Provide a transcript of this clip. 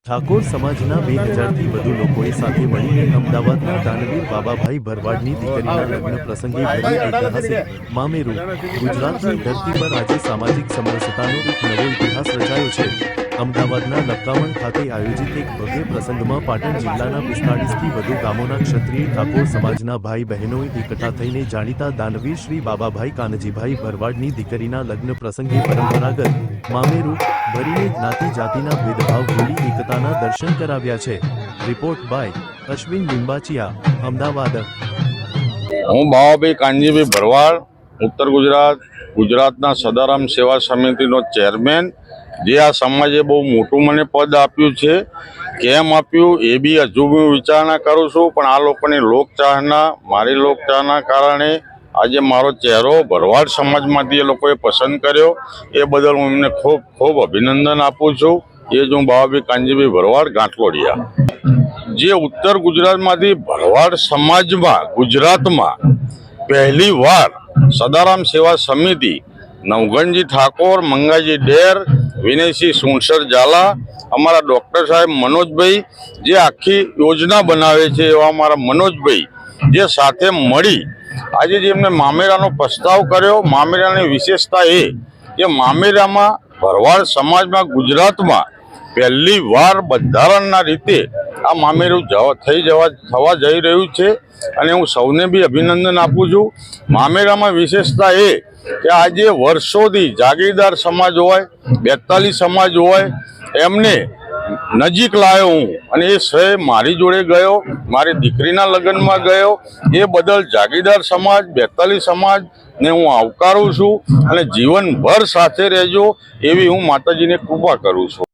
ઠાકોર સમાજના 2000થી વધુ લોકોએ સાથે મળીને અમદાવાદના દાનવીર બાબાભાઈ ભરવાડની દીકરીના લગ્ન પ્રસંગે ભવ્ય ઐતિહાસિક મામેરું ગુજરાતની ધરતી પર આજે સામાજિક સમરસતાનો એક નવો ઇતિહાસ રચાયો છે। અમદાવાદના લપકાવણ ખાતે આયોજિત એક ભવ્ય પ્રસંગમાં પાટણ જિલ્લાના 45થી વધુ ગામોના ક્ષત્રિય ઠાકોર સમાજના ભાઈ બહેનોએ એકઠા થઈને જાણીતા દાનવીર શ્રી બાબાભાઈ કાનજીભાઈ ભરવાડની દીકરીના લગ્ન પ્રસંગે પરંપરાગત મામેરું ભરીને જ્ઞાતિ જાતિના ભેદભાવ ભૂલી એકતાના દર્શન કરાવ્યા છે। Report by Ashwin Limbachiya, Ahmedabad. હું બાબાભાઈ કાનજીભાઈ ભરવાડ, ઉત્તર ગુજરાતના સદારામ સેવા સમિતિનો ચેરમેન, જે આ સમાજે બહુ મોટું મને પદ આપ્યું છે। કેમ આપ્યું એ બી હજુ હું વિચારણા કરું છું, પણ આ લોકોની લોકચાહના, મારી લોકચાહના કારણે આજે મારો ચહેરો ભરવાડ સમાજમાંથી એ લોકોએ પસંદ કર્યો। એ બદલ હું એમને ખૂબ ખૂબ અભિનંદન આપું છું। એ જ હું બાબાભાઈ કાનજીભાઈ ભરવાડ, ગાંઠલોડિયા। જે ઉત્તર ગુજરાતમાંથી ભરવાડ સમાજમાં ગુજરાતમાં પહેલી વાર સદારામ સેવા સમિતિ, નવગણજી ઠાકોર, મંગાજી ડેર, વિનયસિંહ સુણસર ઝાલા, અમારા ડૉક્ટર સાહેબ મનોજભાઈ જે આખી યોજના બનાવે છે, એવા અમારા મનોજભાઈ જે સાથે મળી આજે જે એમને મામેરાનો પ્રસ્તાવ કર્યો। મામેરાની વિશેષતા એ કે મામેરામાં ભરવાડ સમાજમાં ગુજરાતમાં પહેલી વાર બંધારણના રીતે આ મામેરું થવા જઈ રહ્યું છે, અને હું સૌને બી અભિનંદન આપું છું। મામેરામાં વિશેષતા એ કે આજે વર્ષોથી જાગીરદાર સમાજ હોય, 42 સમાજ હોય, એમને નજીક લાવ્યો હું, અને એ શ્રેય મારી જોડે ગયો, મારી દીકરીના લગ્નમાં ગયો। એ બદલ જાગીરદાર સમાજ, 42 સમાજને હું આવકારું છું, અને જીવનભર સાથે રહેજો એવી હું માતાજીને કૃપા કરું છું।